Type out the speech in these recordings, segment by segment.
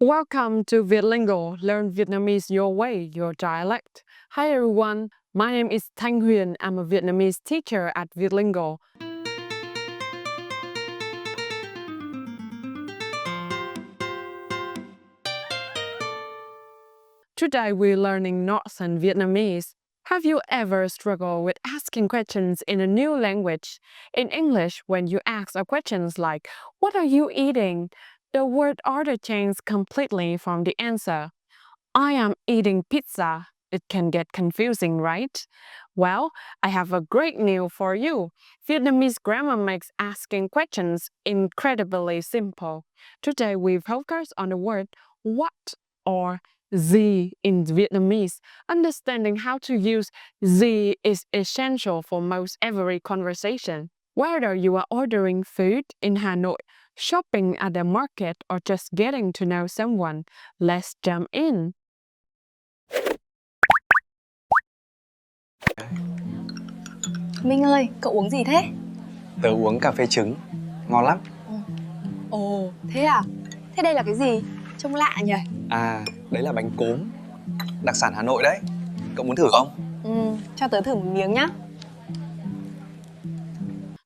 Welcome to Vietlingo, learn Vietnamese your way, your dialect. Hi everyone, my name is Thanh Huyền. I'm a Vietnamese teacher at Vietlingo. Today we're learning Northern Vietnamese. Have you ever struggled with asking questions in a new language? In English, when you ask a questions like, "What are you eating?" the word order changes completely from the answer. "I am eating pizza." It can get confusing, right? Well, I have a great news for you. Vietnamese grammar makes asking questions incredibly simple. Today we focus on the word what or gì in Vietnamese. Understanding how to use gì is essential for most every conversation. Whether you are ordering food in Hanoi, shopping at the market, or just getting to know someone, let's jump in. Minh ơi, cậu uống gì thế? Tớ uống cà phê trứng, ngon lắm. Ồ, thế à? Thế đây là cái gì? Trông lạ nhỉ? À, đấy là bánh cốm, đặc sản Hà Nội đấy. Cậu muốn thử không? Cho tớ thử một miếng nhá.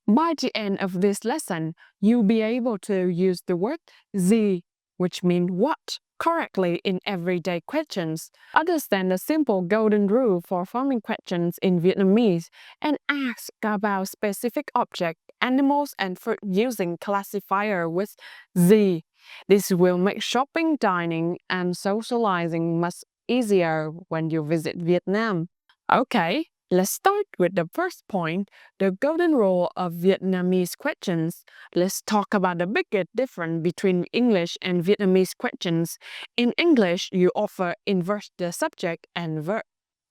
By the end of this lesson, you'll be able to use the word gì, which means what, correctly in everyday questions. Understand the simple golden rule for forming questions in Vietnamese and ask about specific objects, animals, and food using classifier with gì. This will make shopping, dining, and socializing much easier when you visit Vietnam. Okay, let's start with the first point, the golden rule of Vietnamese questions. Let's talk about the biggest difference between English and Vietnamese questions. In English, you often invert the subject and verb.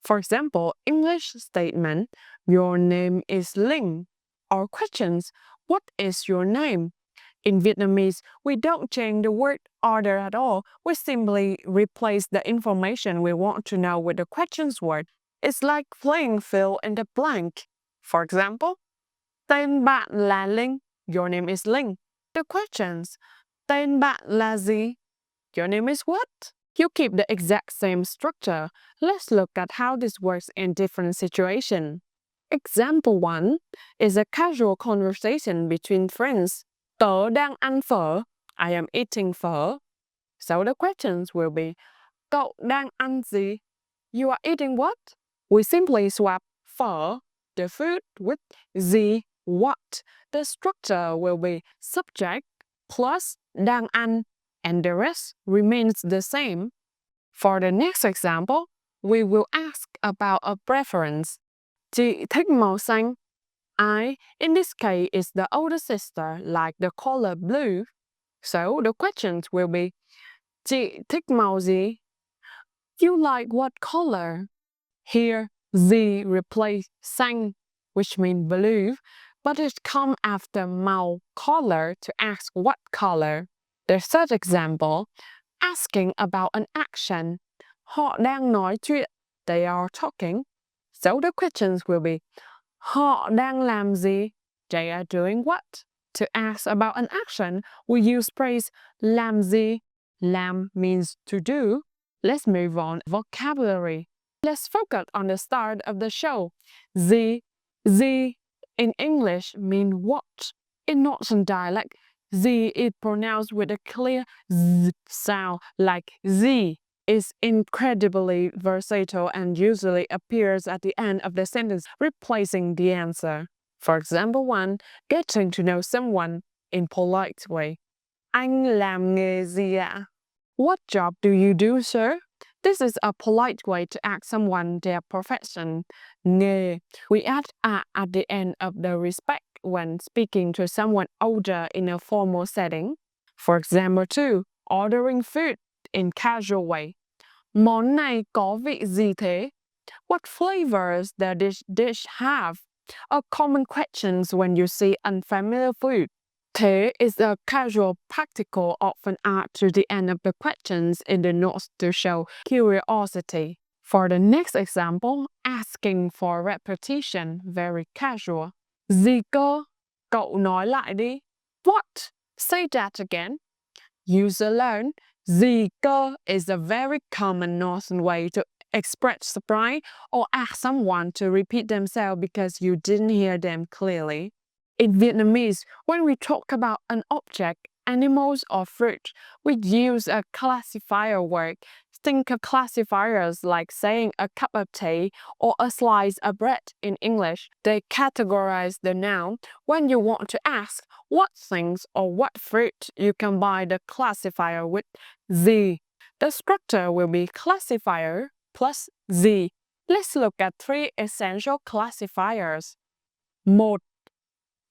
For example, English statement, "Your name is Linh," or questions, "What is your name?" In Vietnamese, we don't change the word order at all. We simply replace the information we want to know with the questions word. It's like playing fill in the blank. For example, tên bạn là Linh. Your name is Linh. The questions. Tên bạn là gì? Your name is what? You keep the exact same structure. Let's look at how this works in different situations. Example 1 is a casual conversation between friends. Tớ đang ăn phở. I am eating phở. So the questions will be, cậu đang ăn gì? You are eating what? We simply swap phở, the food, with gì, what. The structure will be subject plus đang ăn, and the rest remains the same. For the next example, we will ask about a preference. Chị thích màu xanh. I, in this case, is the older sister, like the color blue. So the questions will be, chị thích màu gì? You like what color? Here, gì replace xanh, which means blue, but it comes after màu, color, to ask what color. The third example, asking about an action. Họ đang nói chuyện. They are talking. So the questions will be, họ đang làm gì? They are doing what? To ask about an action, we use phrase làm gì. Làm means to do. Let's move on vocabulary. Let's focus on the start of the show. Gì in English mean what. In Northern dialect, gì is pronounced with a clear z sound, like gì is incredibly versatile and usually appears at the end of the sentence, replacing the answer. For example 1, getting to know someone in polite way. Anh làm nghề gì ạ? What job do you do, sir? This is a polite way to ask someone their profession. Nghề. We add a at the end of the respect when speaking to someone older in a formal setting. For example 2, ordering food in casual way. Món này có vị gì thế? What flavors does this dish have? A common question when you see unfamiliar food. Thế is a casual particle often added to the end of the questions in the notes to show curiosity. For the next example, asking for repetition, very casual. Gì cơ? Cậu nói lại đi. What? Say that again. Use alone. Gì cơ is a very common Northern way to express surprise or ask someone to repeat themselves because you didn't hear them clearly. In Vietnamese, when we talk about an object, animals, or fruit, we use a classifier word. Think of classifiers like saying a cup of tea or a slice of bread in English. They categorize the noun. When you want to ask what things or what fruit, you combine the classifier with gì. The structure will be classifier plus gì. Let's look at three essential classifiers. 1.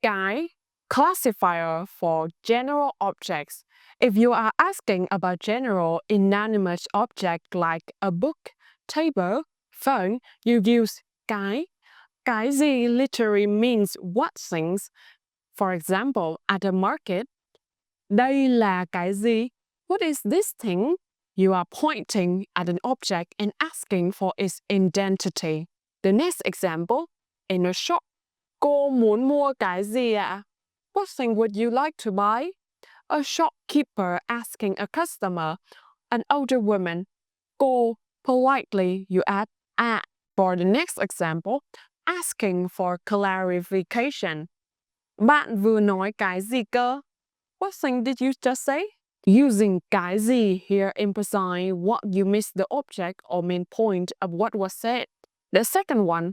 Cái, classifier for general objects. If you are asking about general inanimate object like a book, table, phone, you use cái. Cái gì literally means what things. For example, at a market, đây là cái gì? What is this thing? You are pointing at an object and asking for its identity. The next example, in a shop, cô muốn mua cái gì ạ? What thing would you like to buy? A shopkeeper asking a customer, an older woman. Cô, politely you add ạ. For the next example, asking for clarification. Bạn vừa nói cái gì cơ? What thing did you just say? Using cái gì here emphasize what you missed the object or main point of what was said. The second one,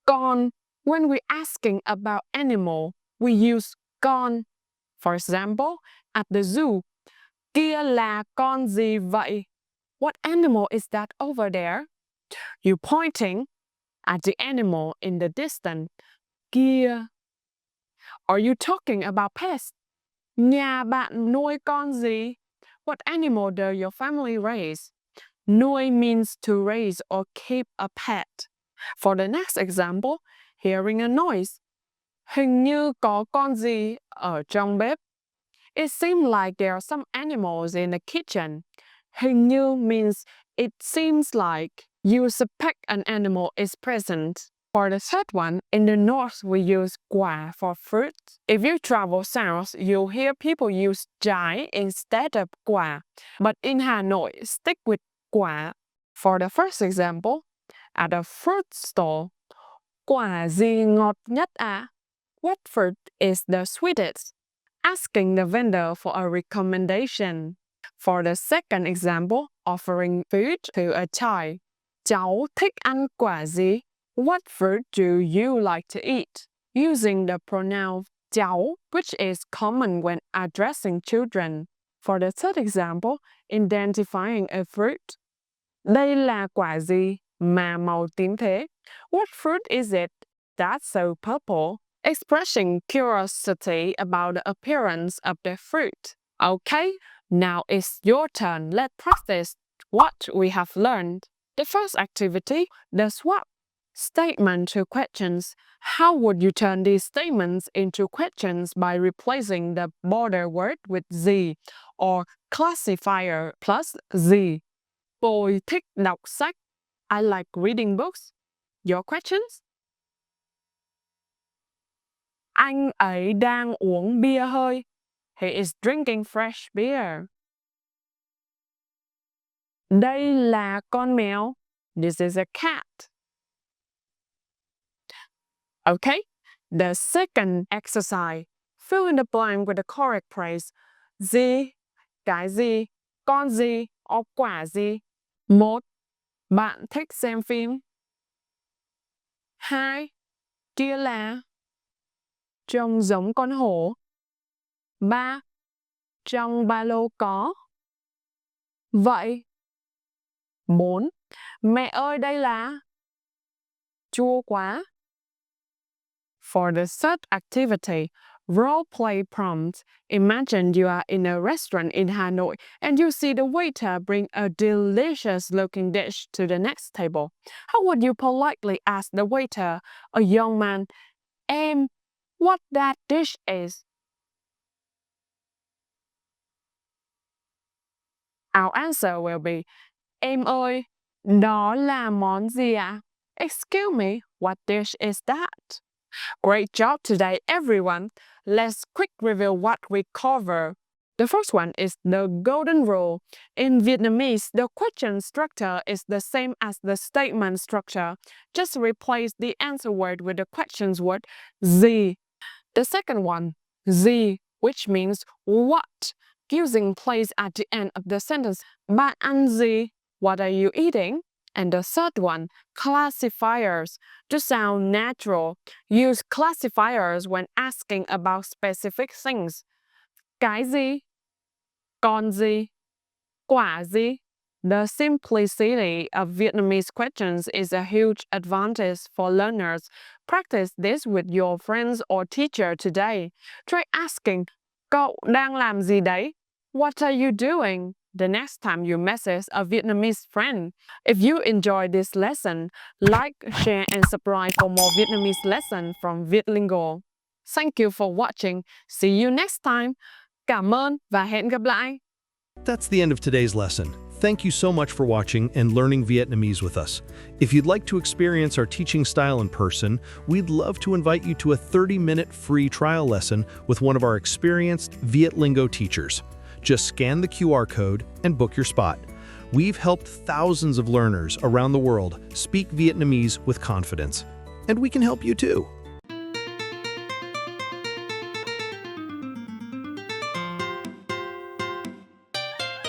con. When we're asking about animal, we use con. For example, at the zoo, kia là con gì vậy? What animal is that over there? You pointing at the animal in the distance. Kia. Are you talking about pets? Nhà bạn nuôi con gì? What animal does your family raise? Nuôi means to raise or keep a pet. For the next example, hearing a noise. Hình như có con gì ở trong bếp. It seems like there are some animals in the kitchen. Hình như means it seems like you suspect an animal is present. For the third one, in the north we use quả for fruit. If you travel south, you'll hear people use trái instead of quả. But in Hanoi, stick with quả. For the first example, at a fruit stall, quả gì ngọt nhất ạ? What fruit is the sweetest? Asking the vendor for a recommendation. For the second example, offering food to a child. Cháu thích ăn quả gì? What fruit do you like to eat? Using the pronoun cháu, which is common when addressing children. For the third example, identifying a fruit. Đây là quả gì mà màu tím thế? What fruit is it that's so purple? Expressing curiosity about the appearance of the fruit. Okay, now it's your turn. Let's practice what we have learned. The first activity, the swap. Statement to questions. How would you turn these statements into questions by replacing the border word with gì or classifier plus gì? Tôi thích đọc sách. I like reading books. Your questions? Anh ấy đang uống bia hơi. He is drinking fresh beer. Đây là con mèo. This is a cat. Okay, the second exercise. Fill in the blank with the correct phrase. Gì, cái gì, con gì, or quả gì. 1. Bạn thích xem phim. 2. Kia là. Trông giống con hổ. 3. Trong ba lô có. Vậy. 4. Mẹ ơi đây là. Chua quá. For the third activity, role play prompt. Imagine you are in a restaurant in Hanoi and you see the waiter bring a delicious looking dish to the next table. How would you politely ask the waiter, a young man, what that dish is? Our answer will be, em ơi, đó là món gì ạ? Excuse me, what dish is that? Great job today, everyone. Let's quick review what we covered. The first one is the golden rule. In Vietnamese, the question structure is the same as the statement structure. Just replace the answer word with the questions word gì. The second one, gì, which means what, using place at the end of the sentence. Bạn ăn gì? What are you eating? And the third one, classifiers. To sound natural, use classifiers when asking about specific things. Cái gì? Con gì? Quả gì? The simplicity of Vietnamese questions is a huge advantage for learners. Practice this with your friends or teacher today. Try asking, cậu đang làm gì đấy? What are you doing? The next time you message a Vietnamese friend. If you enjoyed this lesson, like, share, and subscribe for more Vietnamese lessons from Vietlingo. Thank you for watching. See you next time. Cảm ơn và hẹn gặp lại. That's the end of today's lesson. Thank you so much for watching and learning Vietnamese with us. If you'd like to experience our teaching style in person, we'd love to invite you to a 30-minute free trial lesson with one of our experienced Vietlingo teachers. Just scan the QR code and book your spot. We've helped thousands of learners around the world speak Vietnamese with confidence, and we can help you too.